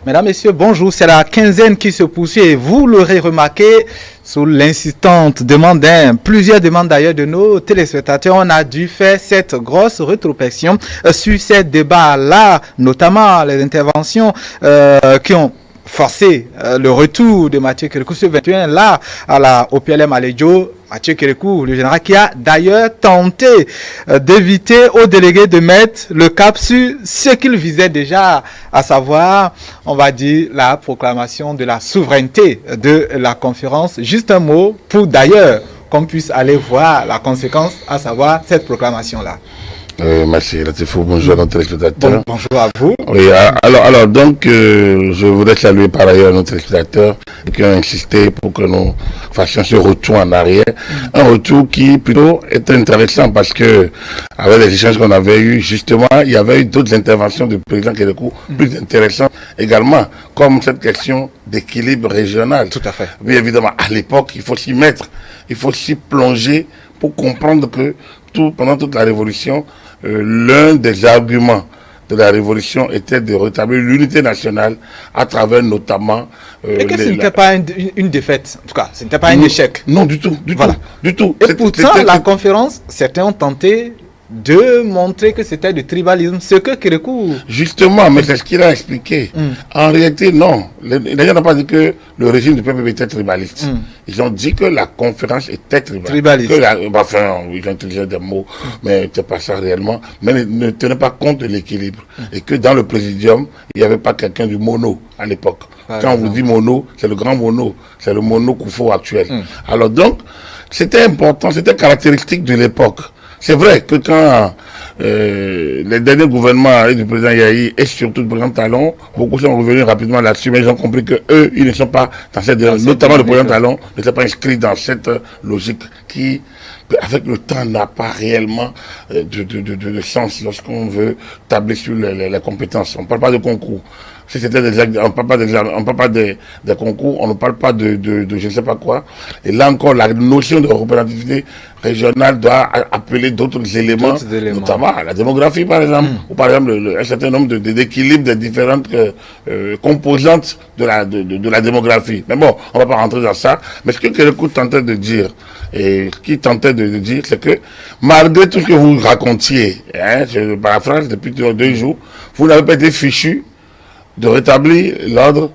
Mesdames, Messieurs, bonjour. C'est la quinzaine qui se poursuit et vous l'aurez remarqué sous l'insistante demande plusieurs demandes d'ailleurs de nos téléspectateurs. On a dû faire cette grosse rétrospection sur ces débats-là, notamment les interventions qui ont forcé le retour de Mathieu Kérékou ce 21 là au PLM Alédio. Mathieu Kérékou, le général, qui a d'ailleurs tenté d'éviter aux délégués de mettre le cap sur ce qu'il visait déjà, à savoir, on va dire, la proclamation de la souveraineté de la conférence. Juste un mot pour d'ailleurs qu'on puisse aller voir la conséquence, à savoir cette proclamation-là. Merci Latifou, bonjour à nos téléspectateurs. Bonjour à vous. Oui, alors donc je voudrais saluer par ailleurs nos téléspectateurs qui ont insisté pour que nous fassions ce retour en arrière. Un retour qui plutôt est intéressant parce que avec les échanges qu'on avait eu, justement, il y avait eu d'autres interventions du président Kérékou plus intéressantes également, comme cette question d'équilibre régional. Tout à fait. Bien évidemment, à l'époque, il faut s'y mettre, il faut s'y plonger pour comprendre que pendant toute la Révolution, l'un des arguments de la Révolution était de rétablir l'unité nationale à travers notamment... Et que ce n'était pas une défaite, en tout cas, ce n'était pas un échec. Non, du tout, du tout. Et pourtant, la conférence, certains ont tenté de montrer que c'était du tribalisme, ce que Kérékou... Justement, mais c'est ce qu'il a expliqué. En réalité, non. Les gens n'ont pas dit que le régime du PPP était tribaliste. Ils ont dit que la conférence était tribaliste. Enfin, ils ont utilisé des mots, mais c'était pas ça réellement. Mais ne tenaient pas compte de l'équilibre. Et que dans le présidium, il n'y avait pas quelqu'un du mono à l'époque. Quand on vous dit mono, c'est le grand mono. C'est le mono Koufo actuel. Alors donc, c'était important, c'était caractéristique de l'époque. C'est vrai que quand les derniers gouvernements du président Yahi et surtout du président Talon, beaucoup sont revenus rapidement là-dessus, mais ils ont compris que eux, ils ne sont pas dans cette, notamment le président Talon, ne s'est pas inscrit dans cette logique qui, avec le temps, n'a pas réellement de sens lorsqu'on veut tabler sur les compétences. On ne parle pas de concours. Si c'était on ne parle pas d'examen, on ne parle pas des concours, on ne parle pas de je ne sais pas quoi. Et là encore, la notion de représentativité régionale doit appeler d'autres éléments, notamment la démographie par exemple, ou par exemple un certain nombre d'équilibres des différentes composantes de la démographie. Mais bon, on ne va pas rentrer dans ça. Mais ce que Kérékou tentait de dire, et qui tentait de dire, c'est que malgré tout ce que vous racontiez, je paraphrase depuis 2 jours, vous n'avez pas été fichu de rétablir l'ordre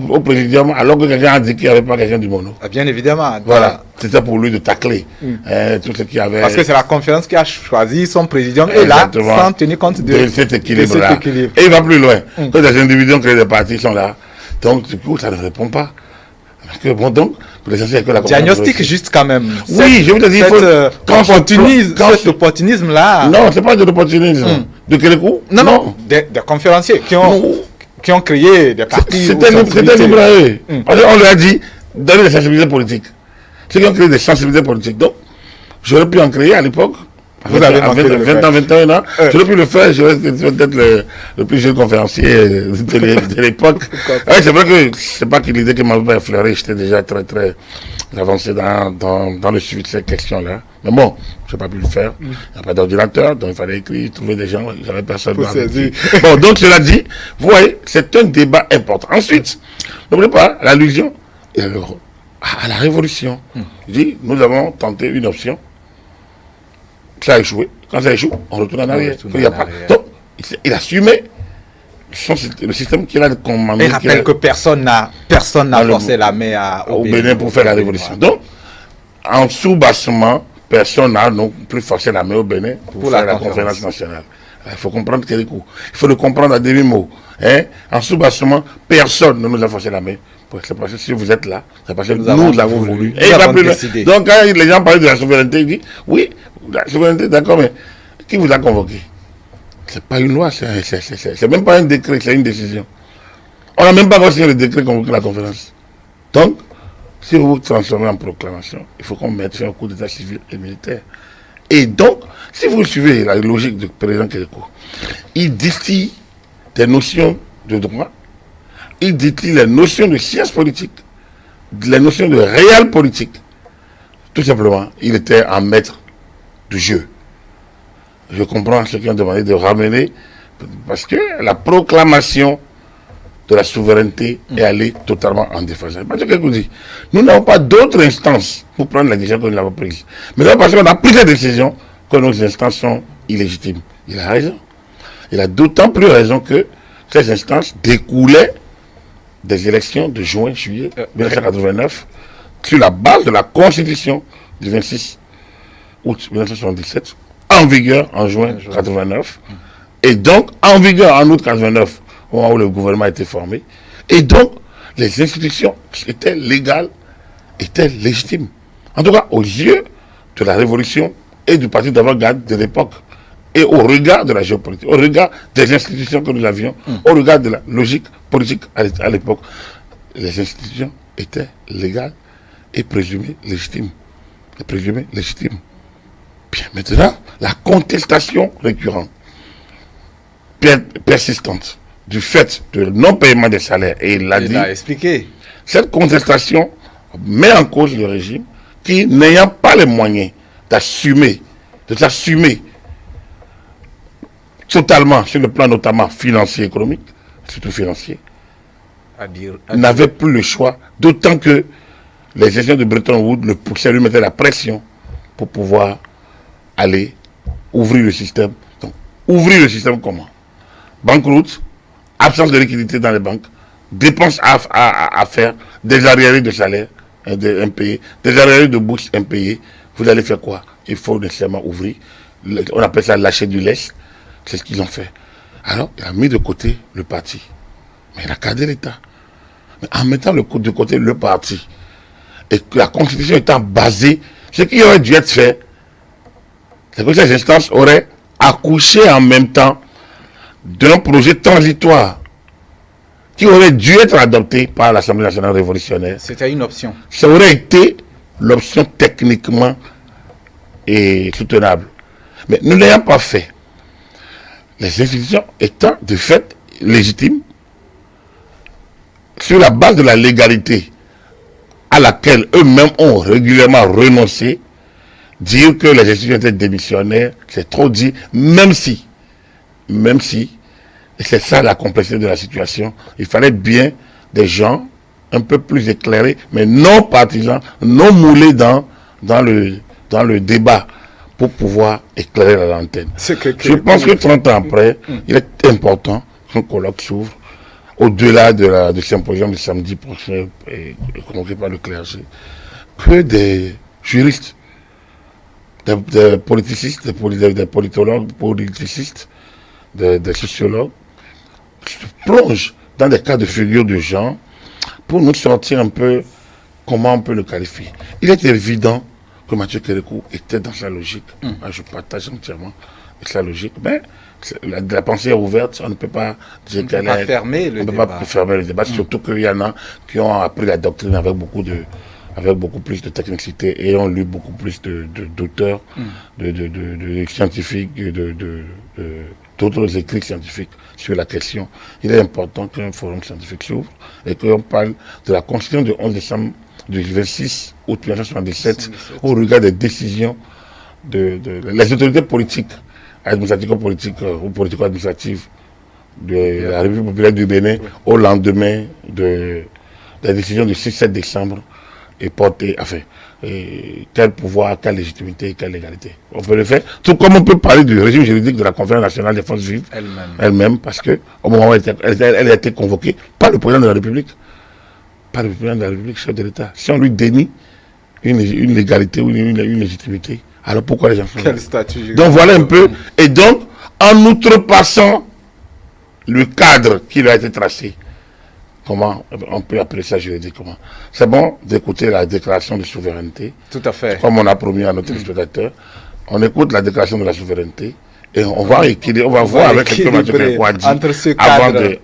au présidium alors que quelqu'un a dit qu'il n'y avait pas quelqu'un du mono. Bien évidemment. Voilà, c'était pour lui de tacler tout ce qui avait... Parce que c'est la conférence qui a choisi son présidium et là, sans tenir compte de cet équilibre-là. Et il va plus loin. Que des individus qui créent des partis sont là. Donc, du coup, ça ne répond pas. Parce que bon, donc, pour l'essentiel que la diagnostic juste quand même. Oui, je veux dire, cet opportunisme-là... Non, c'est pas de l'opportunisme. De Kérékou? Non. Des conférenciers qui ont créé des partis. C'était libre à eux. On leur a dit, donner des sensibilités politiques. Ceux qui ont créé des sensibilités politiques. Donc, j'aurais pu en créer à l'époque. Vous avez 20 ans, 21 ans. J'aurais pu le faire. J'aurais été peut-être le plus jeune conférencier de l'époque. C'est vrai que c'est pas que l'idée qui m'avait effleuré. J'étais déjà très, très avancé dans le suivi de cette question-là. Mais bon, je n'ai pas pu le faire. Il n'y a pas d'ordinateur, donc il fallait écrire, trouver des gens. Il n'y avait personne. Bon, donc cela dit, vous voyez, c'est un débat important. Ensuite, n'oubliez pas l'allusion à la révolution. Je dis, nous avons tenté une option. Ça a échoué. Quand ça échoue, on retourne en arrière. Donc, il assumait le système qu'il a commandé. Il rappelle que personne n'a forcé la main au Bénin pour faire la révolution. Donc, en sous-bassement, personne n'a non plus forcé la main au Bénin pour faire la conférence nationale. Il faut comprendre Kérékou. Il faut le comprendre à demi-mot. En sous-bassement, personne ne nous a forcé la main. C'est parce que si vous êtes là, c'est parce que nous l'avons voulu. Et donc, quand les gens parlent de la souveraineté, ils disent, oui, la souveraineté, d'accord, mais qui vous a convoqué? C'est pas une loi, c'est même pas un décret, c'est une décision. On n'a même pas signé le décret convoqué la conférence. Donc, si vous vous transformez en proclamation, il faut qu'on mette fin au coup d'état civil et militaire. Et donc, si vous suivez la logique du président Kérékou, il distille des notions de droit, il distille les notions de science politique, les notions de réel politique. Tout simplement, il était un maître du jeu. je comprends ceux qui ont demandé de ramener, parce que la proclamation de la souveraineté est allée totalement en déphasage. Parce que nous n'avons pas d'autres instances pour prendre la décision que nous avons prise. Mais là, parce qu'on a pris la décision que nos instances sont illégitimes. Il a raison. Il a d'autant plus raison que ces instances découlaient des élections de juin-juillet 1989 sur la base de la Constitution du 26 août 1977, en vigueur en juin 1989, et donc en vigueur en août 1989, au moment où le gouvernement a été formé. Et donc, les institutions étaient légales, étaient légitimes. En tout cas, aux yeux de la révolution et du parti d'avant-garde de l'époque, et au regard de la géopolitique, au regard des institutions que nous avions, au regard de la logique politique à l'époque, les institutions étaient légales et présumées légitimes. Bien, maintenant, la contestation récurrente, persistante, du fait de non-paiement des salaires, et il l'a dit, expliqué. Cette contestation met en cause le régime qui, n'ayant pas les moyens d'assumer, de s'assumer totalement sur le plan notamment financier, économique, surtout financier, n'avait plus le choix, d'autant que les gestions de Bretton Woods le poussaient, lui mettaient la pression pour pouvoir aller ouvrir le système. Donc, ouvrir le système comment? Banqueroute, absence de liquidité dans les banques, dépenses à faire, des arriérés de salaire impayés, des arriérés de bourse impayés. Vous allez faire quoi? Il faut nécessairement ouvrir. On appelle ça lâcher du lest. C'est ce qu'ils ont fait. Alors, il a mis de côté le parti. Mais il a gardé l'État. Mais en mettant de côté le parti, et que la Constitution étant basée, ce qui aurait dû être fait, c'est que ces instances auraient accouché en même temps d'un projet transitoire qui aurait dû être adopté par l'Assemblée nationale révolutionnaire. C'était une option. Ça aurait été l'option techniquement et soutenable. Mais nous ne l'ayons pas fait. Les institutions étant de fait légitimes, sur la base de la légalité à laquelle eux-mêmes ont régulièrement renoncé, dire que les institutions étaient démissionnaires, c'est trop dit, même si, et c'est ça la complexité de la situation, il fallait bien des gens un peu plus éclairés, mais non partisans, non moulés dans le débat, pour pouvoir éclairer la lanterne. Je pense que 30 ans après, il est important qu'un colloque s'ouvre, au-delà du symposium du samedi prochain, convoqué par le clergé, que des juristes, des politicistes, des politologues, politicistes, des sociologues, se plongent dans des cas de figure de gens pour nous sortir un peu comment on peut le qualifier. Il est évident que Mathieu Kérékou était dans sa logique. Je partage entièrement sa logique. Mais la pensée est ouverte, on ne peut pas dire qu'elle est... fermer le débat. Pas fermer le débat, surtout qu'il y en a qui ont appris la doctrine avec beaucoup plus de technicité et ont lu beaucoup plus d'auteurs, de scientifiques, d'autres écrits scientifiques sur la question. Il est important qu'un forum scientifique s'ouvre et qu'on parle de la Constitution du 11 décembre du 26 août 1977 au regard des décisions les autorités politiques, administrativo-politiques ou politico-administratives de la République populaire du Bénin au lendemain de la décision du 6-7 décembre et porter, quel pouvoir, quelle légitimité, quelle légalité. On peut le faire, tout comme on peut parler du régime juridique de la Conférence nationale des forces vives elle-même, parce que au moment où elle a été convoquée par le président de la République, chef de l'État. Si on lui dénie une légalité ou une légitimité, alors pourquoi les gens font ça? Donc voilà un peu. Et donc, en outrepassant le cadre qui lui a été tracé, comment on peut appeler ça juridiquement? C'est bon d'écouter la déclaration de souveraineté. Tout à fait. Comme on a promis à nos téléspectateurs. On écoute la déclaration de la souveraineté et on va voir avec ce que Mathieu Kérékou a dit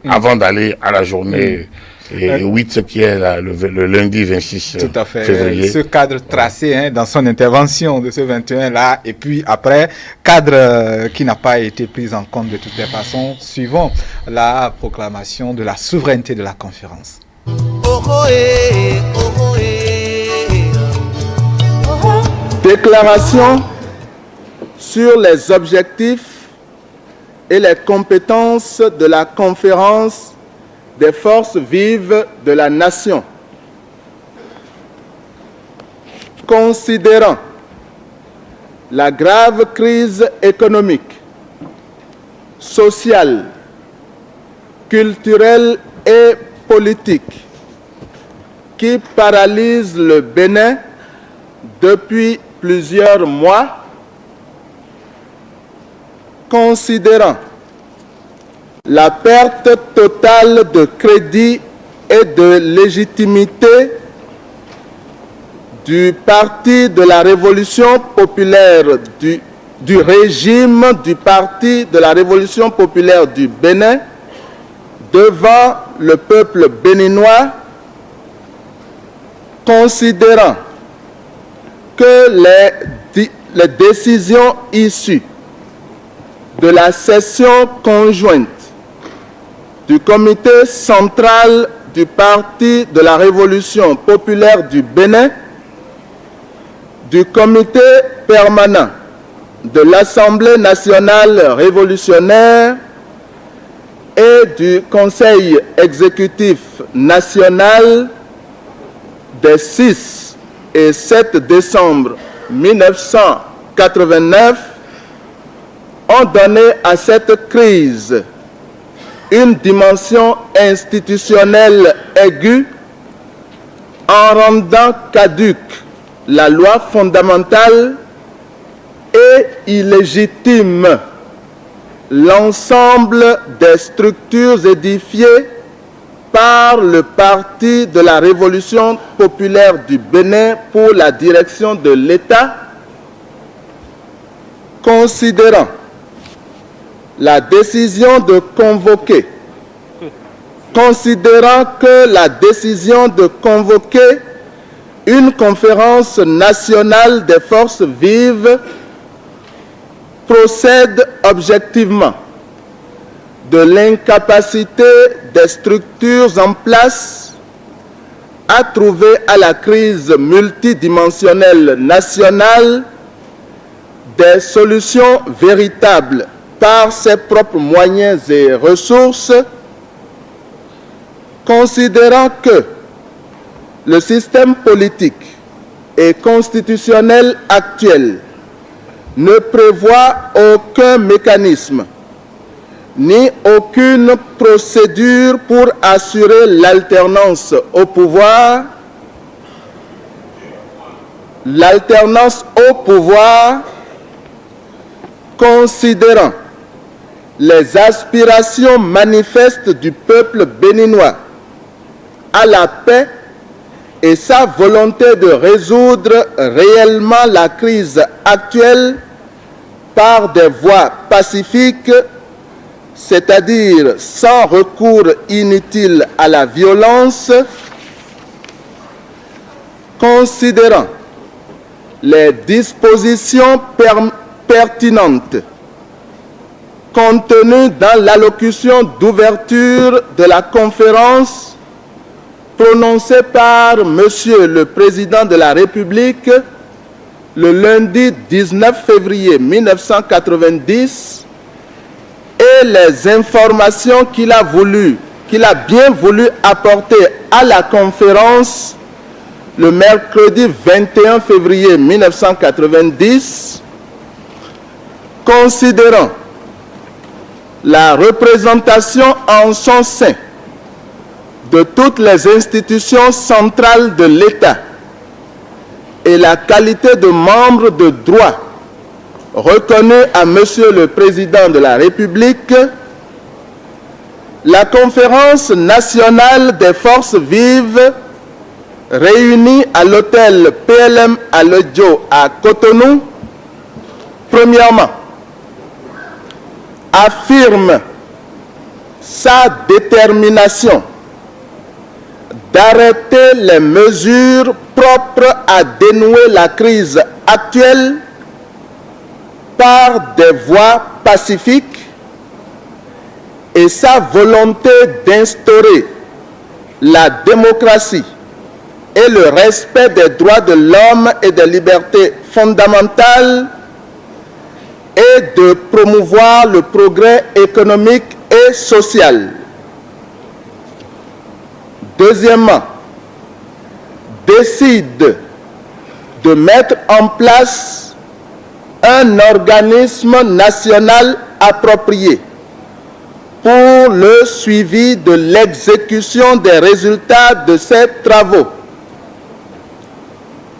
avant d'aller à la journée 8, qui est le lundi 26 Tout à fait. février. Ce cadre tracé dans son intervention de ce 21-là, et puis après, cadre qui n'a pas été pris en compte de toutes les façons, suivant la proclamation de la souveraineté de la conférence. Déclaration sur les objectifs et les compétences de la conférence des forces vives de la nation. Considérant la grave crise économique, sociale, culturelle et politique qui paralyse le Bénin depuis plusieurs mois, considérant la perte totale de crédit et de légitimité du Parti de la Révolution populaire, du régime du Parti de la Révolution populaire du Bénin devant le peuple béninois, considérant que les décisions issues de la session conjointe du comité central du Parti de la Révolution populaire du Bénin, du comité permanent de l'Assemblée nationale révolutionnaire et du Conseil exécutif national des 6 et 7 décembre 1989 ont donné à cette crise une dimension institutionnelle aiguë en rendant caduque la loi fondamentale et illégitime l'ensemble des structures édifiées par le Parti de la Révolution populaire du Bénin pour la direction de l'État, considérant la décision de convoquer, une conférence nationale des forces vives procède objectivement de l'incapacité des structures en place à trouver à la crise multidimensionnelle nationale des solutions véritables par ses propres moyens et ressources, considérant que le système politique et constitutionnel actuel ne prévoit aucun mécanisme ni aucune procédure pour assurer l'alternance au pouvoir, considérant les aspirations manifestes du peuple béninois à la paix et sa volonté de résoudre réellement la crise actuelle par des voies pacifiques, c'est-à-dire sans recours inutile à la violence, considérant les dispositions pertinentes contenues dans l'allocution d'ouverture de la conférence prononcée par Monsieur le Président de la République le lundi 19 février 1990 et les informations qu'il a bien voulu apporter à la conférence le mercredi 21 février 1990, considérant la représentation en son sein de toutes les institutions centrales de l'État et la qualité de membre de droit reconnue à Monsieur le Président de la République, la Conférence nationale des forces vives réunie à l'hôtel PLM Alejo à Cotonou, premièrement, affirme sa détermination d'arrêter les mesures propres à dénouer la crise actuelle par des voies pacifiques et sa volonté d'instaurer la démocratie et le respect des droits de l'homme et des libertés fondamentales et de promouvoir le progrès économique et social. Deuxièmement, décide de mettre en place un organisme national approprié pour le suivi de l'exécution des résultats de ces travaux.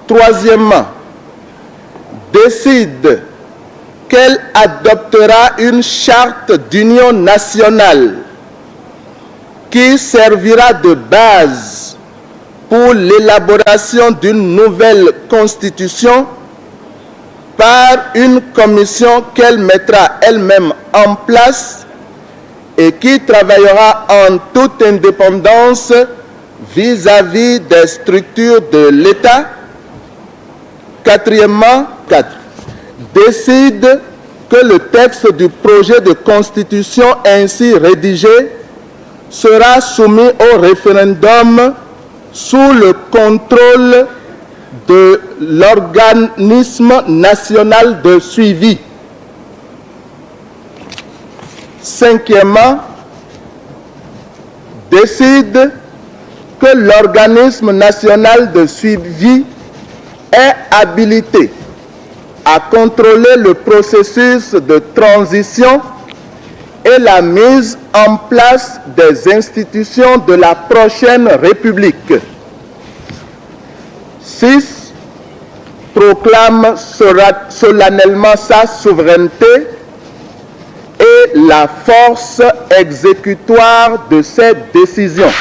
Troisièmement, décide qu'elle adoptera une charte d'union nationale qui servira de base pour l'élaboration d'une nouvelle constitution par une commission qu'elle mettra elle-même en place et qui travaillera en toute indépendance vis-à-vis des structures de l'État. Quatrièmement, décide que le texte du projet de constitution ainsi rédigé sera soumis au référendum sous le contrôle de l'organisme national de suivi. Cinquièmement, décide que l'organisme national de suivi est habilité à contrôler le processus de transition et la mise en place des institutions de la prochaine République. 6. Proclame solennellement sa souveraineté et la force exécutoire de ses décisions.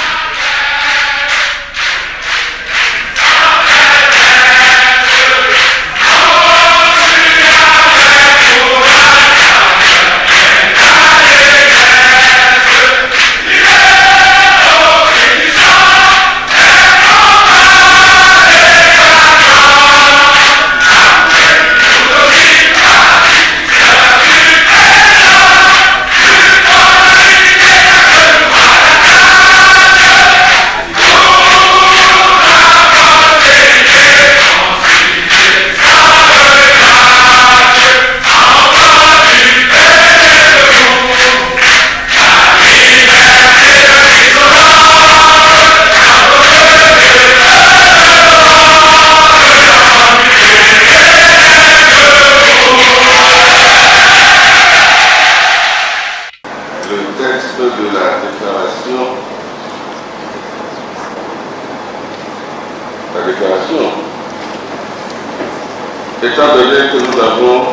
Étant donné que nous avons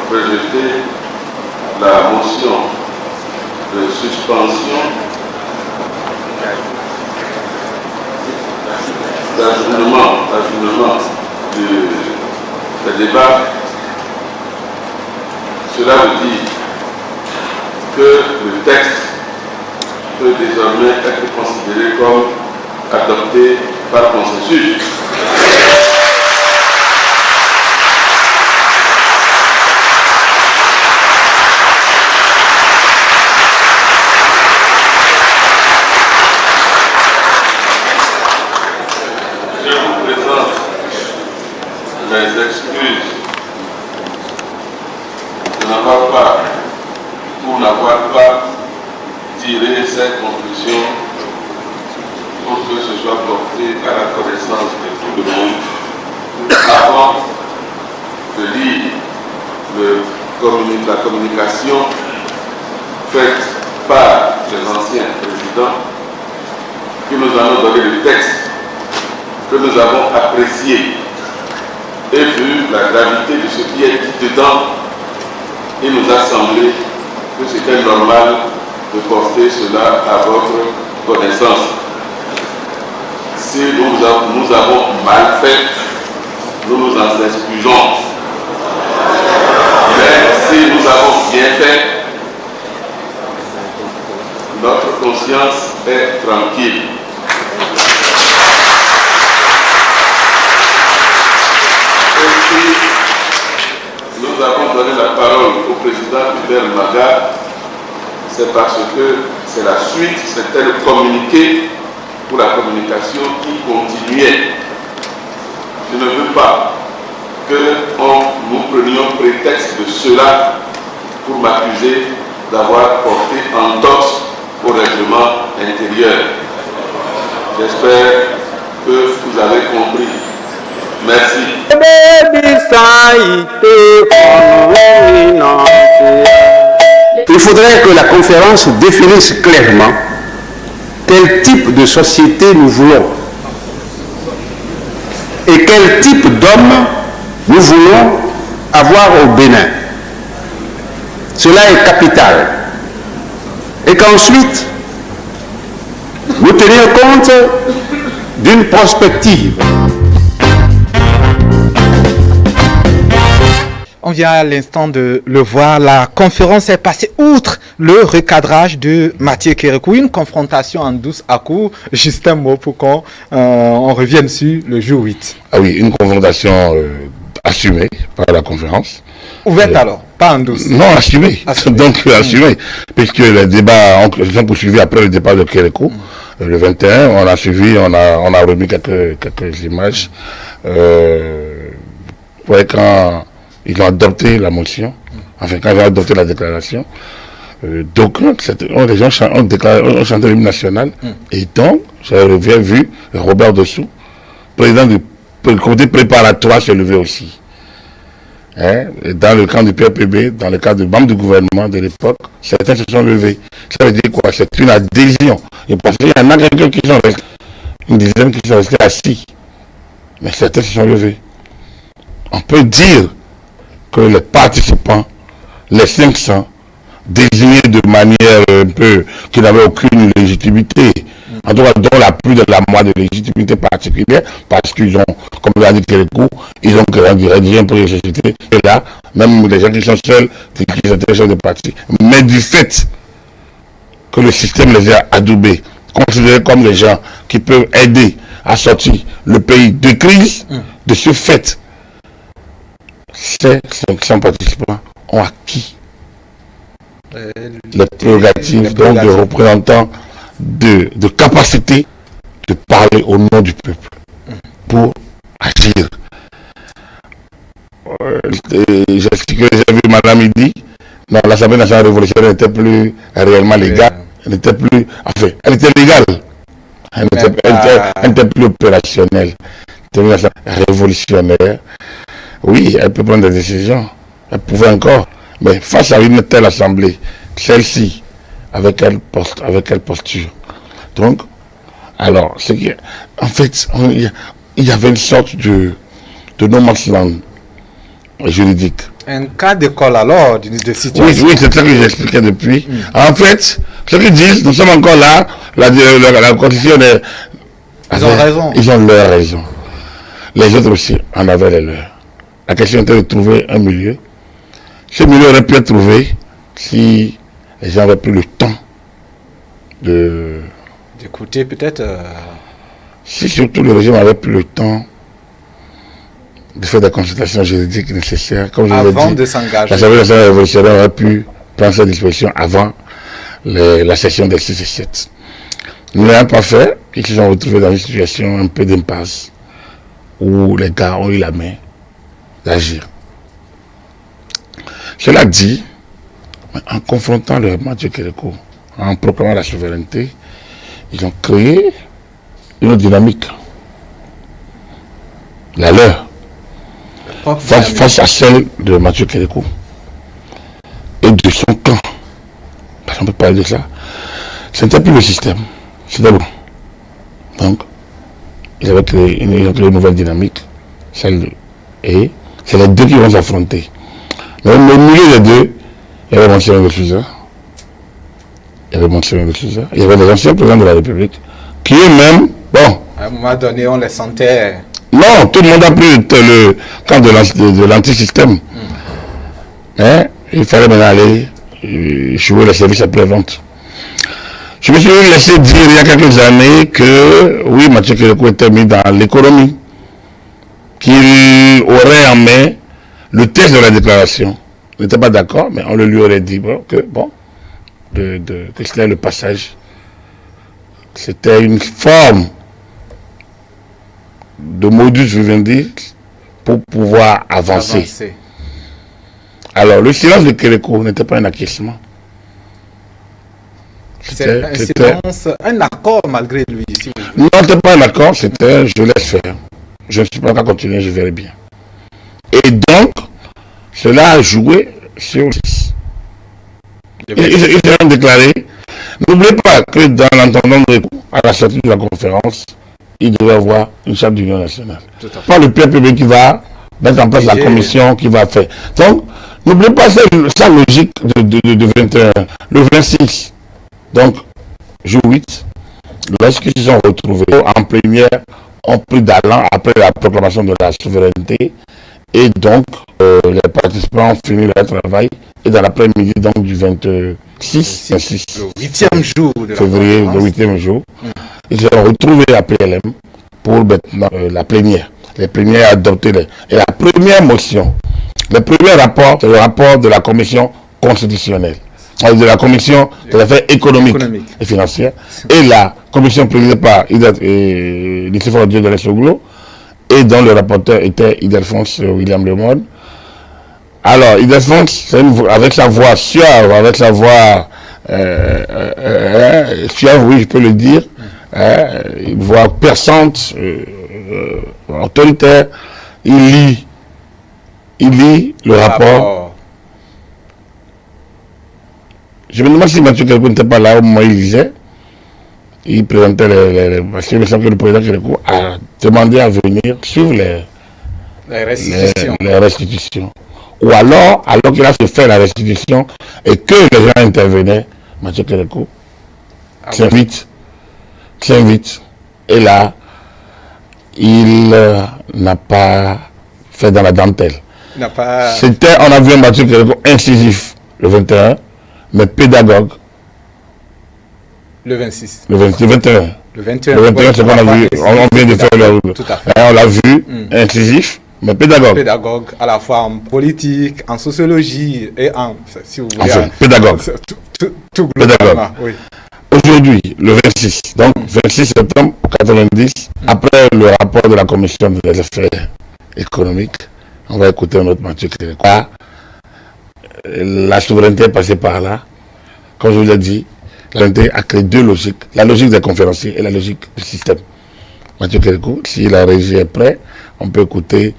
rejeté la motion de suspension, d'ajournement du débat, cela veut dire que le texte peut désormais être considéré comme adopté par consensus. Les excuses de n'avoir pas ou n'avoir pas tiré cette conclusion pour que ce soit porté à la connaissance de tout le monde avant de lire la communication faite par les anciens présidents qui nous ont donné le texte que nous avons apprécié. Et vu la gravité de ce qui est dit dedans, il nous a semblé que c'était normal de porter cela à votre connaissance. Si nous avons mal fait, nous nous en excusons. Mais si nous avons bien fait, notre conscience est tranquille. Nous avons donné la parole au président Hubert Maga, c'est parce que c'est la suite, c'était le communiqué pour la communication qui continuait. Je ne veux pas qu'on nous prenions prétexte de cela pour m'accuser d'avoir porté entorse au règlement intérieur. J'espère que vous avez compris. Merci. Il faudrait que la conférence définisse clairement quel type de société nous voulons et quel type d'homme nous voulons avoir au Bénin. Cela est capital. Et qu'ensuite, nous tenions compte d'une prospective. On vient à l'instant de le voir, la conférence est passée outre le recadrage de Mathieu Kérékou, une confrontation en douce à court. Juste un mot pour qu'on revienne sur le jour 8. Ah oui, une confrontation assumée par la conférence. Ouverte alors, pas en douce. Non, assumée. Donc assumée, puisque le débat ont poursuivi après le départ de Kérékou. Le 21, on a suivi, on a remis quelques images. Quand ils ont adopté la motion, enfin quand ils ont adopté la déclaration, d'aucuns, les gens ont chanté l'hymne national, et donc, j'avais vu Robert Dessous, président du comité préparatoire, se lever aussi. Hein? Dans le camp du PRPB, dans le cadre du membre du gouvernement de l'époque, certains se sont levés. Ça veut dire quoi? C'est une adhésion. Et parce qu'il y en a quelqu'un qui sont restés, une dizaine qui sont restés assis. Mais certains se sont levés. On peut dire que les participants, les 500, désignés de manière un peu qui n'avaient aucune légitimité, en tout cas dont la plus de la moitié de légitimité particulière, parce qu'ils ont, comme l'a dit Kérékou, ils ont rédigé un projet de société, et là, même les gens qui sont seuls, qui étaient chefs de parti, mais du fait que le système les a adoubés, considérés comme les gens qui peuvent aider à sortir le pays de crise, de ce fait, ces 500 participants ont acquis les prérogatives donc de représentants de capacité de parler au nom du peuple pour agir. J'ai vu Madame Idi, non, l'Assemblée nationale révolutionnaire n'était plus réellement légale, elle n'était plus, enfin, elle était légale, elle n'était plus opérationnelle, elle était révolutionnaire. Oui, elle peut prendre des décisions, elle pouvait encore, mais face à une telle assemblée, celle-ci, avec quelle posture? Donc, alors, en fait, il y avait une sorte de no man's land juridique. Un cas d'école alors, de situation. Oui, c'est ça que j'expliquais depuis. En fait, ce qu'ils disent, nous sommes encore là, la constitution est... Ils ont raison. Ils ont leur raison. Les autres aussi en avaient les leurs. La question était de trouver un milieu. Ce milieu aurait pu être trouvé si les gens avaient pris le temps d'écouter peut-être. Si surtout le régime avait pris le temps de faire des consultations juridiques nécessaires, comme je l'ai dit. Avant de s'engager. L'Assemblée nationale révolutionnaire aurait pu prendre cette disposition avant la session des 6 et 7. Nous ne l'avons pas fait. Ils se sont retrouvés dans une situation un peu d'impasse où les gars ont eu la main d'agir. Cela dit, en confrontant le Mathieu Kérékou, en proclamant la souveraineté, ils ont créé une autre dynamique. La leur. Face à celle de Mathieu Kérékou et de son camp. Parce qu'on peut parler de ça. Ce n'était plus le système. C'était bon. Donc, ils ont créé une nouvelle dynamique. Et c'est les deux qui vont s'affronter. Mais au milieu des deux, il y avait Monsieur Souza. Il y avait les anciens présidents de la République qui eux-mêmes, bon. À un moment donné, on les sentait. Non, tout le monde a pris le camp de l'antisystème. Mais il fallait maintenant aller jouer le service après-vente. Je me suis laissé dire il y a quelques années que, oui, Mathieu Kérékou était mis dans l'économie, qu'il aurait en main le texte de la déclaration. Il n'était pas d'accord, mais on le lui aurait dit que c'était le passage. C'était une forme de modus vivendi pour pouvoir avancer. Alors, le silence de Kérékou n'était pas un acquiescement. C'était un silence, un accord malgré lui. Si non, c'était pas un accord, c'était je laisse faire. Je ne suis pas qu'à continuer, je verrai bien. Et donc, cela a joué sur ils ont déclaré, n'oubliez pas que dans l'entendant de à la sortie de la conférence, il devait avoir une charte d'union nationale. Pas le PPB qui va mettre en place la commission qui va faire. Donc, n'oubliez pas sa logique de 21, le 26. Donc, jour 8, lorsqu'ils se sont retrouvés en plénière, ont pris d'allant après la proclamation de la souveraineté. Et donc, les participants ont fini leur travail. Et dans l'après-midi, donc du 26, le 8e jour de février, le 8e jour, ils se sont retrouvés à PLM pour maintenant la plénière. Les plénières adoptées. Et la première motion, le premier rapport, c'est le rapport de la commission constitutionnelle, de la commission des affaires économiques et financières, et la commission présidée par Nicéphore Dieu de l'Essoglo, et dont le rapporteur était Ildefonse William Lemon. Alors, Ildefonse, avec sa voix suave, avec sa voix suave, oui, je peux le dire, une voix perçante, autoritaire, il lit le rapport. Je me demande si Mathieu Kérékou n'était pas là au moment où il lisait. Il présentait parce qu'il me semble que le président Kérékou a demandé à venir suivre les restitutions. Ou alors qu'il a fait la restitution et que les gens intervenaient, Mathieu Kérékou s'invite. Et là, il n'a pas fait dans la dentelle. On a vu un Mathieu Kérékou incisif le 21, mais pédagogue. Le 26. Le 21. Le 21, c'est qu'on a vu. On vient de faire le. Tout à fait. On l'a vu, incisif, mais pédagogue. Pédagogue, à la fois en politique, en sociologie et en. Si vous voulez. Enfin, pédagogue. Tout globalement, oui. Aujourd'hui, le 26, donc 26 septembre 90, après le rapport de la commission des affaires économiques, on va écouter notre Mathieu Kérékou. La souveraineté est passée par là. Comme je vous l'ai dit, la souveraineté a créé deux logiques. La logique des conférenciers et la logique du système. Mathieu Kérékou, si la régie est prête, on peut écouter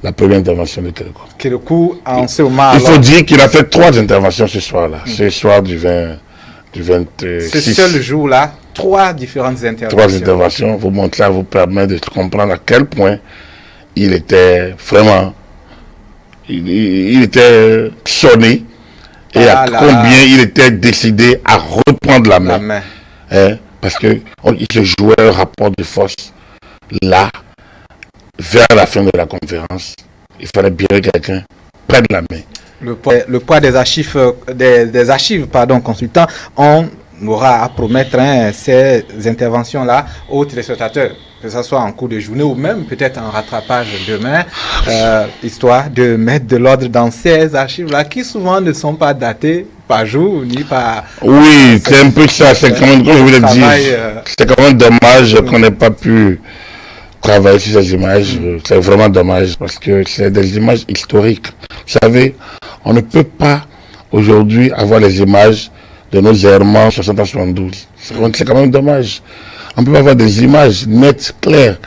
la première intervention de Kérékou. Kérékou, en ce moment. Il faut dire qu'il a fait 3 interventions ce soir-là. Ce soir du 26. Ce seul jour-là, 3 différentes interventions. 3 interventions, vous montrez, ça vous permet de comprendre à quel point il était vraiment. Il était sonné et à combien il était décidé à reprendre la main. Parce qu'il se jouait un rapport de force là, vers la fin de la conférence. Il fallait bien que quelqu'un prenne la main. Le poids des archives, consultants, on aura à promettre ces interventions-là aux téléspectateurs, que ce soit en cours de journée ou même peut-être en rattrapage demain, histoire de mettre de l'ordre dans ces archives-là qui souvent ne sont pas datées par jour ni par... Oui, c'est un peu ça, c'est quand même, comme je vous l'ai dit, c'est quand même dommage qu'on n'ait pas pu travailler sur ces images. C'est vraiment dommage parce que c'est des images historiques. Vous savez, on ne peut pas aujourd'hui avoir les images de nos errements 60-72. C'est quand même dommage. On ne peut pas avoir des images nettes, claires,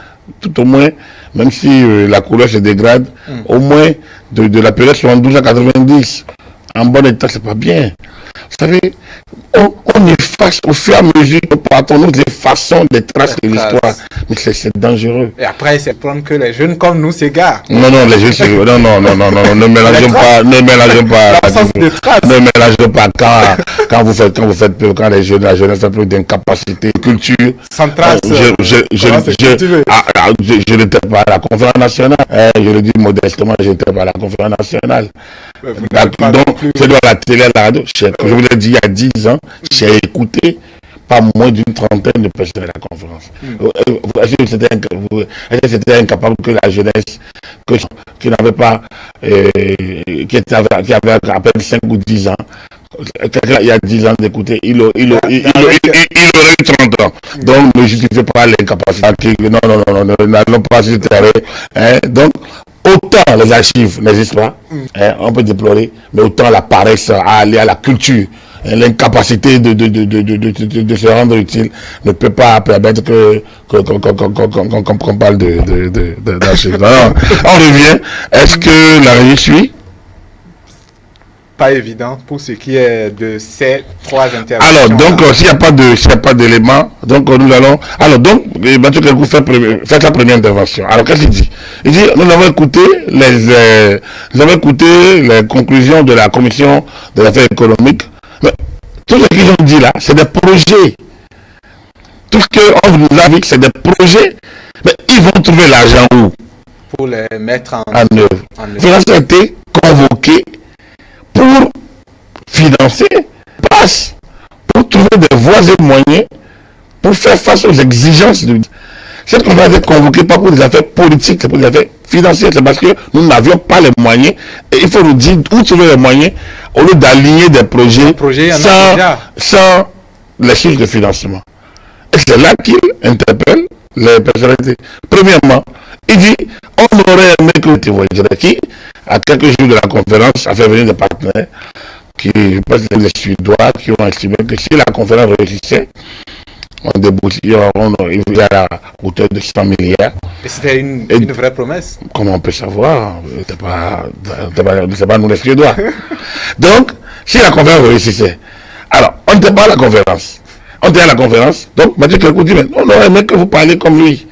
tout au moins, même si la couleur se dégrade, au moins de la période 72 à 90. En bon état, c'est pas bien. Vous savez, on efface au fur et à mesure que partons, nous effaçons des traces de l'histoire. Mais c'est dangereux. Et après, c'est prendre que les jeunes comme nous s'égarent. Non, les jeunes s'égarent. Non, ne mélangeons pas. Ne mélangeons pas quand les jeunes, la jeunesse fait plus d'incapacité, culture. Centrale. Je n'étais pas à la conférence nationale. Je le dis modestement, je n'étais pas à la conférence nationale. Donc, c'est dans la télé, la radio. Je vous l'ai dit il y a 10 ans, j'ai écouté pas moins d'une trentaine de personnes à la conférence. Est-ce que c'était incapable que la jeunesse, qui n'avait pas, qui avait à peine 5 ou 10 ans, quelqu'un il y a 10 ans d'écouter, il aurait eu 30 ans. Donc ne justifiez pas l'incapacité. Non, n'allons pas sur le terrain. Donc, autant les archives n'existent pas, on peut déplorer, mais autant la paresse à aller à la culture, l'incapacité de se rendre utile ne peut pas permettre qu'on parle d'archives. On revient. Est-ce que la régie suit? Pas évident pour ce qui est de ces 3 interventions. Alors, donc, s'il n'y a pas d'éléments, donc nous allons... Alors, donc, Mathieu Kérékou fait la première intervention. Alors, qu'est-ce qu'il dit? Il dit, nous avons écouté les conclusions de la commission des affaires économiques. Mais tout ce qu'ils ont dit là, c'est des projets. Tout ce qu'on nous a dit, c'est des projets. Mais ils vont trouver l'argent où? Pour les mettre en œuvre. Finalement, ça a été convoqué pour financer, pour trouver des voies et moyens pour faire face aux exigences. Cette conférence est convoquée pas pour des affaires politiques, c'est pour des affaires financières. C'est parce que nous n'avions pas les moyens. Et il faut nous dire où trouver les moyens au lieu d'aligner des projets sans les chiffres de financement. Et c'est là qu'il interpelle les personnalités. Premièrement, il dit, on aurait aimé que qui, à quelques jours de la conférence, a fait venir des partenaires qui, je pense, les Suédois, qui ont estimé que si la conférence réussissait, il y a la hauteur de 100 milliards. Et c'était une vraie promesse. Comment on peut savoir? C'est pas nous les Suédois. Donc, si la conférence réussissait, alors, on n'était pas à la conférence. On était à la conférence, donc Mathieu Kérékou dit, mais on aurait aimé que vous parliez comme lui.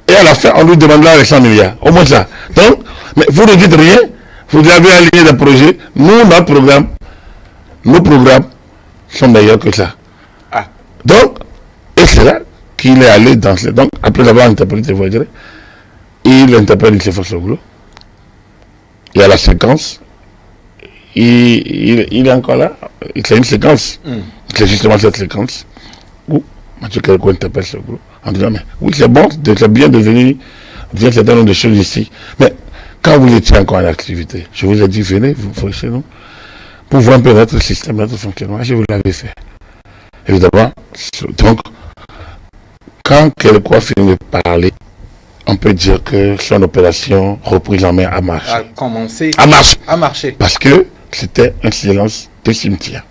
Et à la fin, on lui demandera les 100 milliards. Au moins ça. Donc, mais vous ne dites rien, vous avez aligné des projets. Nous, nos programmes sont meilleurs que ça. Ah. Donc, et c'est là qu'il est allé dans ce... Donc, après avoir interpellé, vous voyez, il interpelle Nicéphore Soglo. Il y a la séquence. Il est encore là. C'est une séquence. C'est justement cette séquence où Mathieu Kérékou interpelle Soglo en disant, mais oui, c'est bon, c'est bien de venir dire un certain nombre de choses ici. Mais quand vous étiez encore en activité, je vous ai dit, venez, vous chez nous, pour voir un peu notre système, notre fonctionnement. Je vous l'avais fait. Évidemment, donc, quand Kérékou a fini de parler, on peut dire que son opération reprise en main a marché. A commencé à marcher. Parce que c'était un silence de cimetière.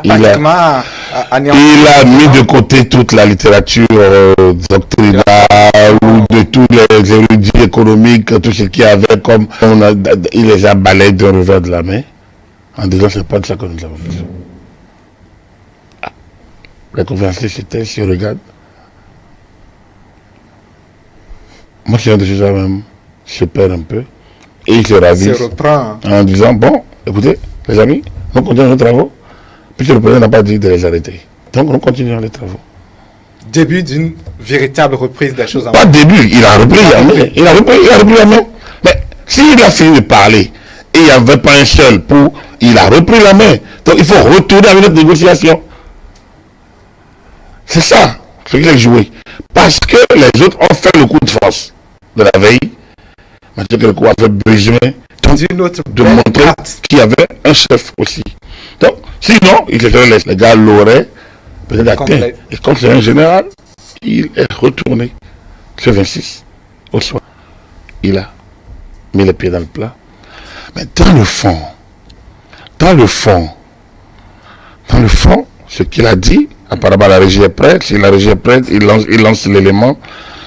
Il a mis de côté toute la littérature doctrinale ou de tous les érudits économiques, tout ce qu'il y avait comme... il les a balayés d'un revers de la main en disant c'est pas de ça que nous avons besoin. La conférence c'était, si on regarde, moi je suis un de ces gens même, je perds un peu et il se ravise en disant bon, écoutez les amis, nous continuons nos travaux. Puisque le président n'a pas dit de les arrêter. Donc nous continuons les travaux. Début d'une véritable reprise des choses en main. Pas début, il a repris la main. Il a repris la main. Mais s'il a fini de parler et il n'y avait pas un seul pour, il a repris la main. Donc il faut retourner avec notre négociation. C'est ça, ce qu'il a joué. Parce que les autres ont fait le coup de force de la veille. Mathieu Kérékou avait besoin de montrer qu'il y avait un chef aussi. Donc, sinon, les gars l'auraient peut-être atteint. Et comme c'est un général, il est retourné le 26 au soir. Il a mis les pieds dans le plat. Mais dans le fond, ce qu'il a dit, apparemment la régie est prête. Si la régie est prête, il lance l'élément.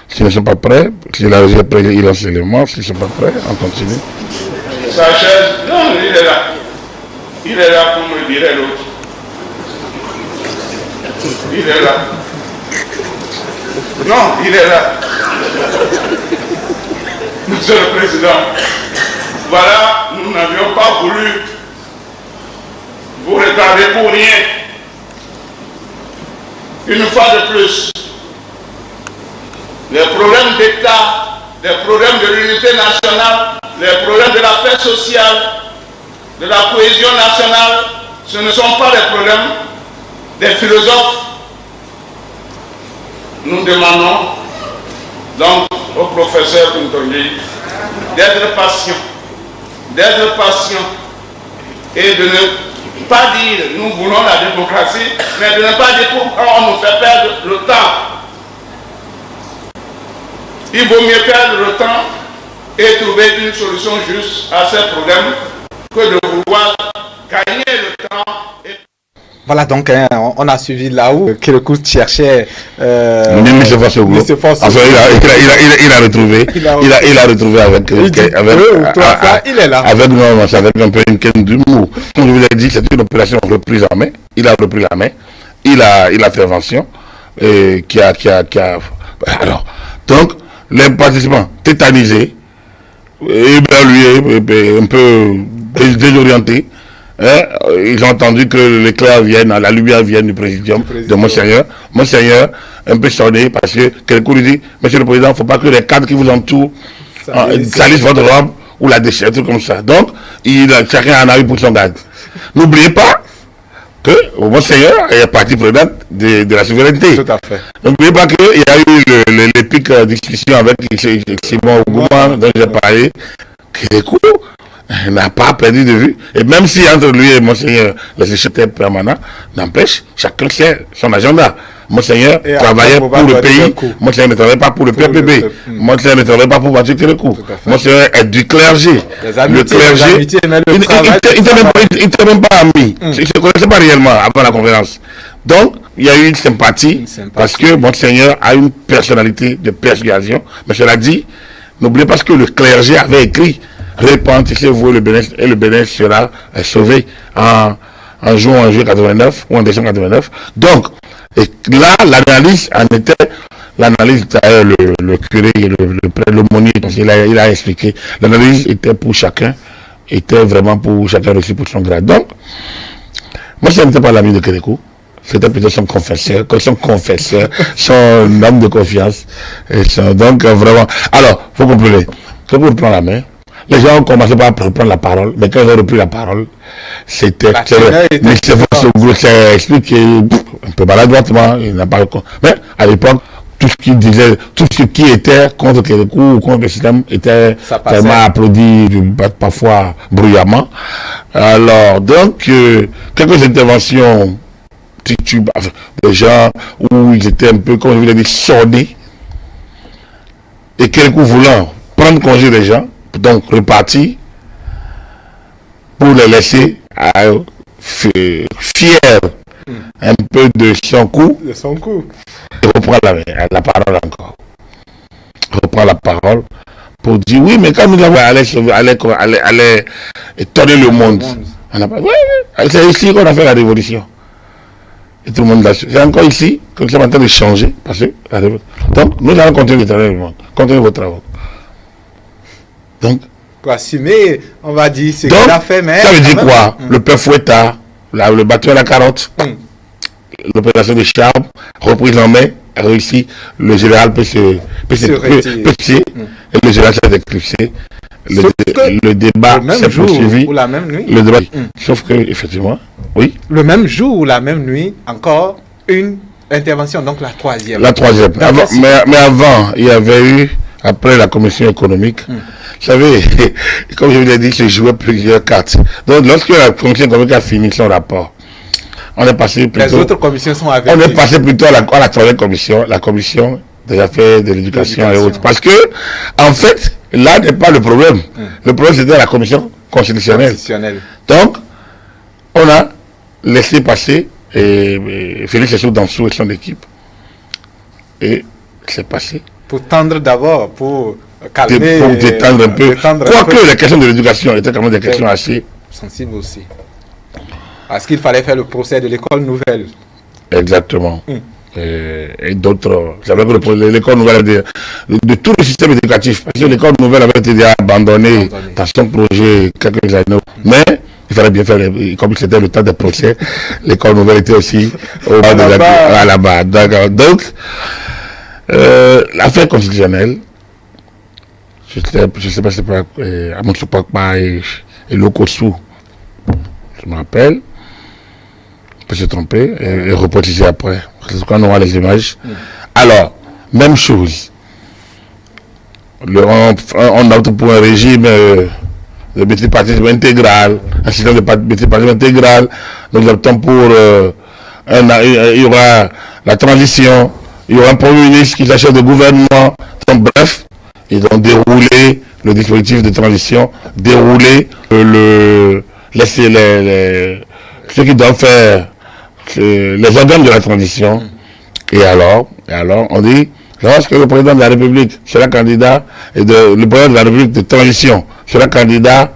S'ils ne sont pas prêts, si la régie est prête, il lance l'élément. S'ils ne sont pas prêts, on continue. Sa chaise, non, il est là. Il est là pour me dire l'autre. Il est là. Non, il est là. Monsieur le Président, voilà, nous n'avions pas voulu vous retarder pour rien. Une fois de plus, les problèmes d'État, les problèmes de l'unité nationale, les problèmes de la paix sociale, de la cohésion nationale, ce ne sont pas des problèmes des philosophes. Nous demandons donc au professeur Kuntongi d'être patient et de ne pas dire nous voulons la démocratie, mais de ne pas dire pourquoi on nous fait perdre le temps. Il vaut mieux perdre le temps et trouver une solution juste à ces problèmes que de vouloir gagner le temps. Voilà, donc hein, on a suivi là où Kérékou cherchait Monsieur Fassoglo. Enfin, il a retrouvé. Il a retrouvé avec un peu une quête d'humour. Comme je vous l'ai dit, c'est une opération reprise en main. Il a repris la main. Il a fait invention. Alors, donc, les participants tétanisés, éberlués, un peu désorientés, hein, ils ont entendu que l'éclair vienne, la lumière vienne du présidium de Monseigneur. Monseigneur, un peu sonné, parce que quelqu'un lui dit, Monsieur le Président, il ne faut pas que les cadres qui vous entourent salissent votre robe ou la déchirent, tout comme ça. Donc, chacun en a eu pour son garde. N'oubliez pas que Monseigneur est partie prenante de la souveraineté. Tout à fait. N'oubliez pas qu'il y a eu l'épique discussion avec Simon Ogouma dont j'ai parlé. Kérékou n'a pas perdu de vue. Et même si entre lui et Monseigneur, le secrétaire permanent, n'empêche, chacun sait son agenda. Monseigneur travaillait pour le pays. Monseigneur ne travaillait pas pour le PPB. Monseigneur ne travaillait pas pour Mathieu Kérékou. Monseigneur est du clergé. Le clergé, il n'était même pas ami. Il ne se connaissait pas réellement avant la conférence. Donc, il y a eu une sympathie parce que Monseigneur a une personnalité de persuasion. Mais cela dit, n'oubliez pas ce que le clergé avait écrit. Répentissez-vous et le Bénin sera sauvé en juillet 89 ou en décembre 89. Donc, et là, l'analyse en était, l'analyse d'ailleurs le curé et le prêtre, l'aumônier, il a expliqué, l'analyse était pour chacun, était vraiment pour chacun reçu pour son grade. Donc, moi, ce n'était pas l'ami de Kérékou, c'était plutôt son confesseur, son homme de confiance. Donc, vraiment, alors, faut comprendre, quand vous prenez la main, les gens ont commencé par reprendre la parole, mais quand ils ont repris la parole, c'était... Mais c'est expliqué un peu maladroitement, il n'a pas... Mais à l'époque, tout ce qu'il disait, tout ce qui était contre Kérékou ou contre le système était tellement applaudi, parfois bruyamment. Alors, donc, quelques interventions de gens où ils étaient un peu, comme je vous l'ai dit, sonnés, et Kérékou voulant prendre congé des gens, donc reparti pour les laisser fiers un peu de son coup. Et reprend la parole encore. Reprend la parole pour dire oui, mais quand nous avons allé étonner le monde. C'est ici qu'on a fait la révolution. Et tout le monde l'a su. C'est encore ici que nous sommes en train de changer. Parce que donc nous allons continuer de travailler le monde. Continuez vos travaux. Donc, pour assumer, on va dire, ce qu'il a fait, mais... Ça veut dire quoi? Le père Fouettard, le battu à la carotte, l'opération de charme, reprise en main, réussi, le général peut se et le général s'est éclipsé. Le débat s'est poursuivi. Ou la même nuit. Le débat, sauf que, effectivement, oui. Le même jour ou la même nuit, encore une intervention, donc la troisième. La troisième. Mais avant, il y avait eu... Après la commission économique, vous savez, comme je vous l'ai dit, je jouais plusieurs cartes. Donc, lorsque la commission économique a fini son rapport, on est passé plutôt... Les autres commissions sont avec... On est passé plutôt à la troisième commission, la commission des affaires de l'éducation et autres. Parce que, en fait, là n'est pas le problème. Le problème, c'était la commission constitutionnelle. Donc, on a laissé passer Félix Sessou-Dansou et son équipe. Et c'est passé. Pour tendre d'abord, pour calmer... Pour détendre un peu. Quoique les questions de l'éducation étaient quand même des questions assez... sensibles aussi. Parce qu'il fallait faire le procès de l'école nouvelle. Exactement. Et d'autres... C'est vrai que l'école nouvelle, de tout le système éducatif, parce que l'école nouvelle avait été abandonnée dans son projet quelques années. Mais il fallait bien faire, comme c'était le temps des procès, l'école nouvelle était aussi au bas de la barre. Donc, l'affaire constitutionnelle, je ne sais pas si c'est pas Amadou Pakpa et Lokossou, je me rappelle, je peux se tromper, et reportiser après, parce qu'on aura les images. Alors, même chose, on opte pour un régime de multipartisme intégral, un système de multipartisme intégral, nous optons pour, il y aura la transition, il y aura un premier ministre qui s'achète de gouvernement. Donc, bref, ils ont déroulé le dispositif de transition, dérouler ce qui doivent faire les organes de la transition. Et alors, on dit, lorsque le président de la République sera candidat, et le président de la République de transition sera candidat,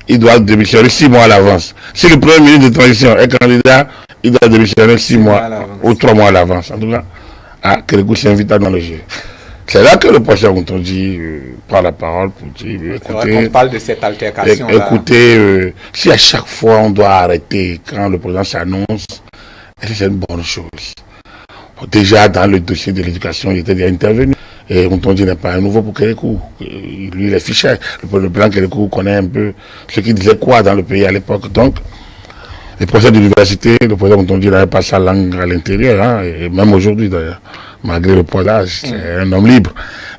il doit démissionner 6 mois à l'avance. Si le premier ministre de transition est candidat, il doit démissionner 6 mois ou 3 mois à l'avance. En tout cas, Kérékou s'invite dans le jeu. C'est là que le professeur Moutondi prend la parole pour dire, écoutez, on parle de cette altercation. Écoutez, si à chaque fois on doit arrêter quand le président s'annonce, c'est une bonne chose. Déjà dans le dossier de l'éducation, il était déjà intervenu. Et Moutondi n'est pas un nouveau pour Kérékou. Lui, il est fiché. Le président Kérékou connaît un peu ce qu'il disait quoi dans le pays à l'époque. Donc, les professeurs d'université, le président Moutondi n'avait pas sa langue à l'intérieur, hein, et même aujourd'hui d'ailleurs. Malgré le poids d'âge, c'est un homme libre.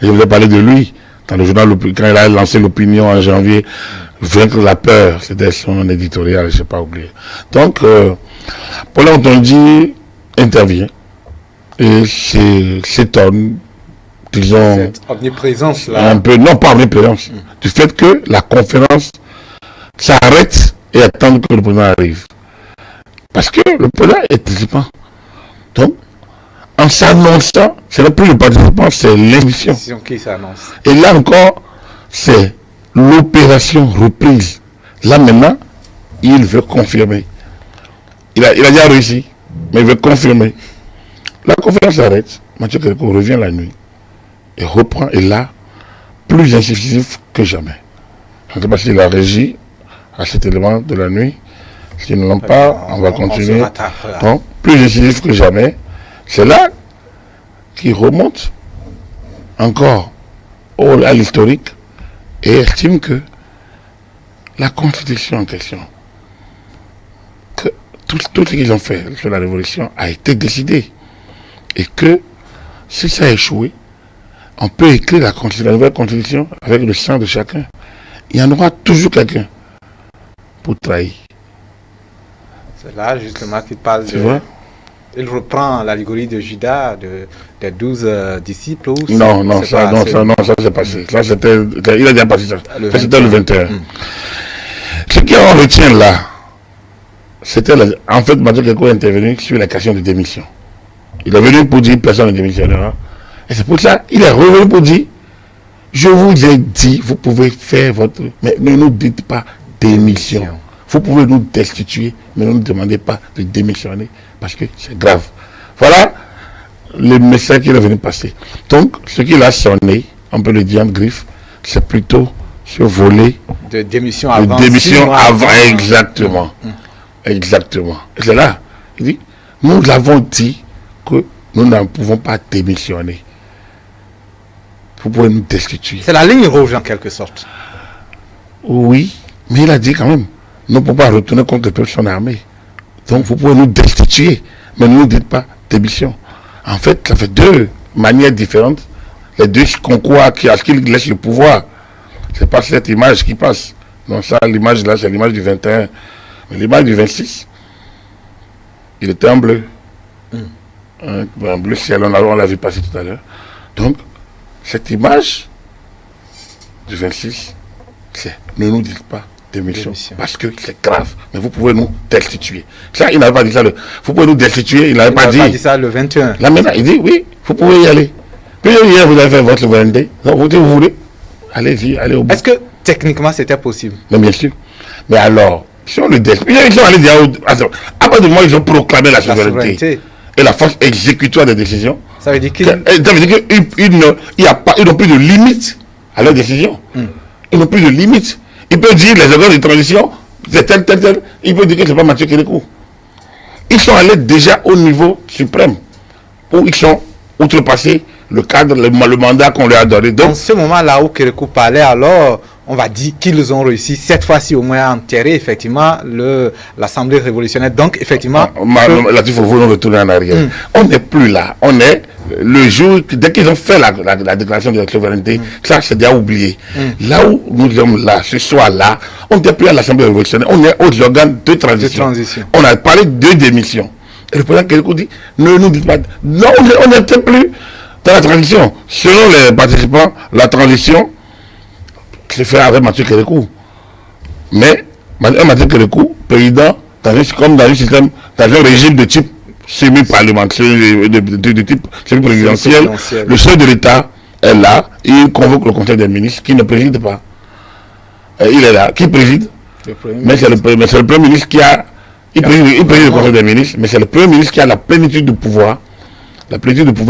Et je voulais parler de lui dans le journal, quand il a lancé l'opinion en janvier, vaincre la peur, c'était son éditorial, je n'ai pas oublié. Donc, Paul Moutondi intervient et s'étonne, disons, cette omniprésence là. Un peu, non pas omniprésence, du fait que la conférence s'arrête et attend que le président arrive. Parce que le président est participant. Donc, en s'annonçant, ce n'est plus le participant, c'est l'émission qui s'annonce. Et là encore, c'est l'opération reprise. Là maintenant, il veut confirmer. Il a déjà réussi, mais il veut confirmer. La conférence s'arrête, Mathieu Kérékou revient la nuit et reprend, et là, plus incisif que jamais. Je ne sais pas si la régie à cet élément de la nuit. S'ils ne l'ont pas, on va continuer. Donc, plus incisif que jamais. C'est là qu'il remonte encore à l'historique et estime que la constitution en question, que tout ce qu'ils ont fait sur la révolution a été décidé. Et que si ça a échoué, on peut écrire la nouvelle constitution avec le sang de chacun. Il y en aura toujours quelqu'un pour trahir. C'est là justement qu'il parle de... Vrai? Il reprend l'allégorie de Judas, des 12 disciples. Non, ça c'est passé. Ça, il a déjà passé ça. C'était le 21. Ce qu'on retient là, c'était en fait, Mathieu Kérékou est intervenu sur la question de démission. Il est venu pour dire personne ne démissionnera. Et c'est pour ça qu'il est revenu pour dire, je vous ai dit, vous pouvez faire votre... Mais ne nous dites pas démission. Vous pouvez nous destituer, mais ne nous demandez pas de démissionner, parce que c'est grave. Voilà le message qu'il est venu passer. Donc, ce qu'il a sonné, on peut le dire en griffe, c'est plutôt ce volet de démission avant. Exactement. Exactement. Et c'est là, il dit, nous avons dit que nous ne pouvons pas démissionner. Vous pouvez nous destituer. C'est la ligne rouge en quelque sorte. Oui, mais il a dit quand même, nous ne pouvons pas retourner contre le peuple son armée. Donc vous pouvez nous destituer, mais ne nous dites pas démission. En fait, ça fait deux manières différentes. Les deux concourent à ce qu'il laisse le pouvoir. C'est pas cette image qui passe. Donc ça, l'image là, c'est l'image du 21. Mais l'image du 26, il était en bleu. En bleu ciel, on l'a vu passer tout à l'heure. Donc, cette image du 26, c'est ne nous dites pas démission, parce que c'est grave, mais vous pouvez nous destituer. Ça, il n'avait pas dit ça. Vous pouvez nous destituer, il n'avait pas dit ça le 21. Là maintenant, il dit oui, vous pouvez y aller. Puis hier, vous avez fait votre souveraineté. Donc vous voulez, allez-y, allez au bout. Est-ce que techniquement c'était possible? Mais bien sûr. Mais alors, si on le destitue, ils sont allés dire après de moi, ils ont proclamé la souveraineté. Et la force exécutoire des décisions. Ça veut dire qu'ils n'ont plus de limite à leur décision. Ils n'ont plus de limite. Il peut dire les organes de transition, c'est tel. Il peut dire que ce n'est pas Mathieu Kérékou. Ils sont allés déjà au niveau suprême, où ils sont outrepassés le cadre, le mandat qu'on leur a donné. Donc, en ce moment-là où Kérékou parlait, alors, on va dire qu'ils ont réussi cette fois-ci au moins à enterrer effectivement l'Assemblée révolutionnaire. Donc, effectivement... Là, il faut nous retourner en arrière. On n'est plus là. On est le jour, dès qu'ils ont fait la déclaration de la souveraineté, ça c'est déjà oublié. Là où nous sommes là, ce soir-là, on n'est plus à l'Assemblée révolutionnaire, on est aux organes de transition. On a parlé de démission. Et le président Kérékou dit, ne nous dites pas... Non, on n'était plus dans la transition. Selon les participants, la transition... se fait avec Mathieu Kérékou. Mais Mathieu Kérékou, président, comme dans un système, dans un régime de type semi-parlementaire, de type semi-présidentiel, le chef de l'État est là, il convoque le Conseil des ministres qui ne préside pas. Il est là, qui préside? Mais c'est le Premier ministre qui a... Il préside le Conseil des ministres, mais c'est le Premier ministre qui a la plénitude du pouvoir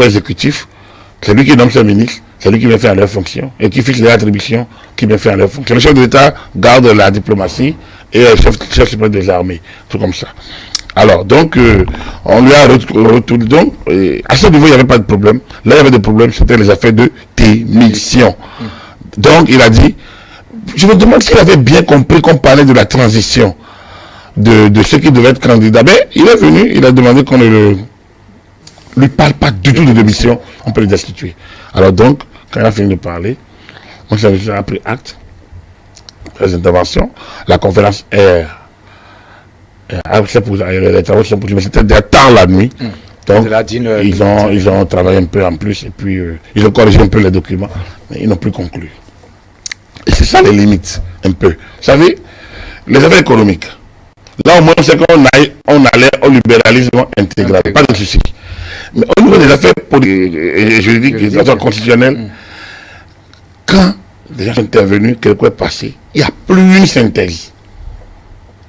exécutif. C'est lui qui nomme ses ministres, c'est lui qui vient faire leurs fonctions et qui fixe les attributions qui vient faire leurs fonctions. Le chef de l'État garde la diplomatie et le chef suprême des armées, tout comme ça. Alors, donc, on lui a retourné. Donc, à ce niveau, il n'y avait pas de problème. Là, il y avait des problèmes, c'était les affaires de démission. Donc, il a dit, je me demande s'il avait bien compris qu'on parlait de la transition de ceux qui devaient être candidats. Mais il est venu, il a demandé qu'on ne lui parle pas du tout de démission, on peut les destituer. Alors donc, quand il a fini de parler, on a pris acte des interventions. La conférence est les travaux sont poursuivis, mais c'était déjà tard la nuit. Donc, ils ont travaillé un peu en plus et puis ils ont corrigé un peu les documents, mais ils n'ont plus conclu. Et c'est ça les limites, un peu. Vous savez, les affaires économiques, là au moins on sait qu'on allait au libéralisme intégral, pas de souci. Mais au niveau des affaires juridiques, des affaires constitutionnelles, quand des gens sont intervenus, quelque chose est passé, il n'y a plus une synthèse.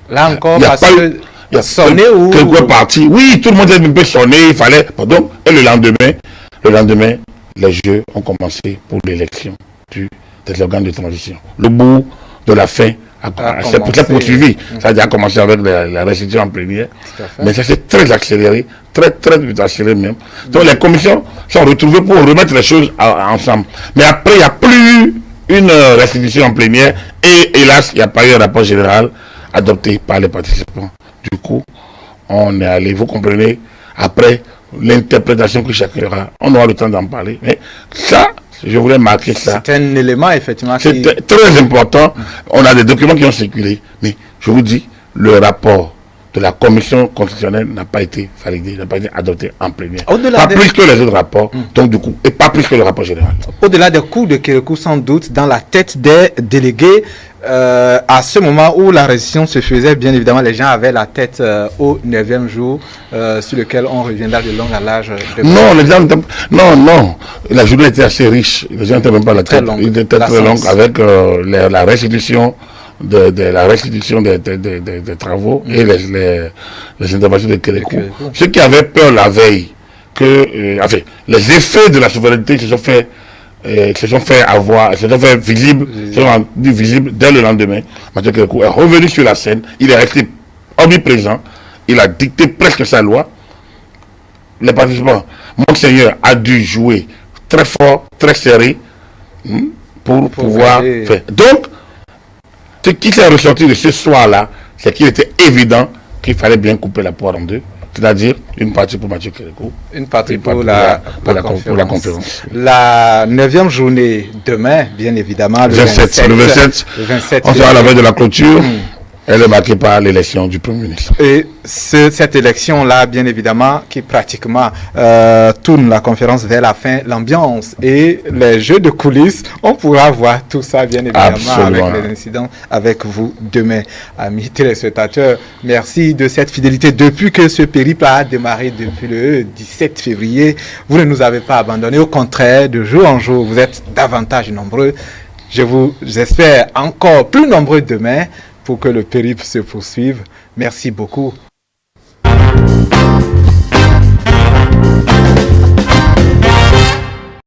Là encore, parce que il y a sonné ou... Quelque chose parti. Oui, tout le monde est un peu sonné, il fallait... Pardon. Et le lendemain, les jeux ont commencé pour l'élection des organes de transition. Le bout de la fin c'est peut-être poursuivi. Ça a déjà commencé avec la restitution en plénière. Mais ça s'est très accéléré, très vite accéléré même. Donc les commissions sont retrouvées pour remettre les choses ensemble. Mais après, il n'y a plus une restitution en plénière. Et hélas, il n'y a pas eu un rapport général adopté par les participants. Du coup, on est allé, vous comprenez, après l'interprétation que chacun aura, on aura le temps d'en parler. Mais ça, je voulais marquer ça. C'est un élément, effectivement. C'est très important. On a des documents qui ont circulé. Mais je vous dis, le rapport de la commission constitutionnelle n'a pas été validé, n'a pas été adopté en plénière. Pas plus que les autres rapports, donc du coup, et pas plus que le rapport général. Au-delà des coups de Kérékou, sans doute, dans la tête des délégués, à ce moment où la résolution se faisait, bien évidemment, les gens avaient la tête au 9e jour, sur lequel on reviendra de long à large. Non, les gens non, la journée était assez riche. Les gens n'étaient même pas la tête. Il était très long avec la restitution des travaux et les interventions de Kérékou. Ceux qui avaient peur la veille que, les effets de la souveraineté se sont fait visibles dès le lendemain. Mathieu Kérékou est revenu sur la scène, il est resté omniprésent, il a dicté presque sa loi. Les participants, Monseigneur a dû jouer très fort, très serré pour pouvoir faire. Donc, ce qui s'est ressorti de ce soir-là, c'est qu'il était évident qu'il fallait bien couper la poire en deux. C'est-à-dire une partie pour Mathieu Kérékou. Une partie pour la conférence. La 9e journée, demain, bien évidemment, le 27 on sera à la veille de la clôture. Elle est marquée par l'élection du Premier ministre. Et cette élection-là, bien évidemment, qui pratiquement tourne la conférence vers la fin, l'ambiance et les jeux de coulisses, on pourra voir tout ça, bien évidemment, avec les incidents, avec vous demain. Amis téléspectateurs, merci de cette fidélité. Depuis que ce périple a démarré depuis le 17 février, vous ne nous avez pas abandonnés. Au contraire, de jour en jour, vous êtes davantage nombreux. J'espère encore plus nombreux demain, pour que le périple se poursuive. Merci beaucoup.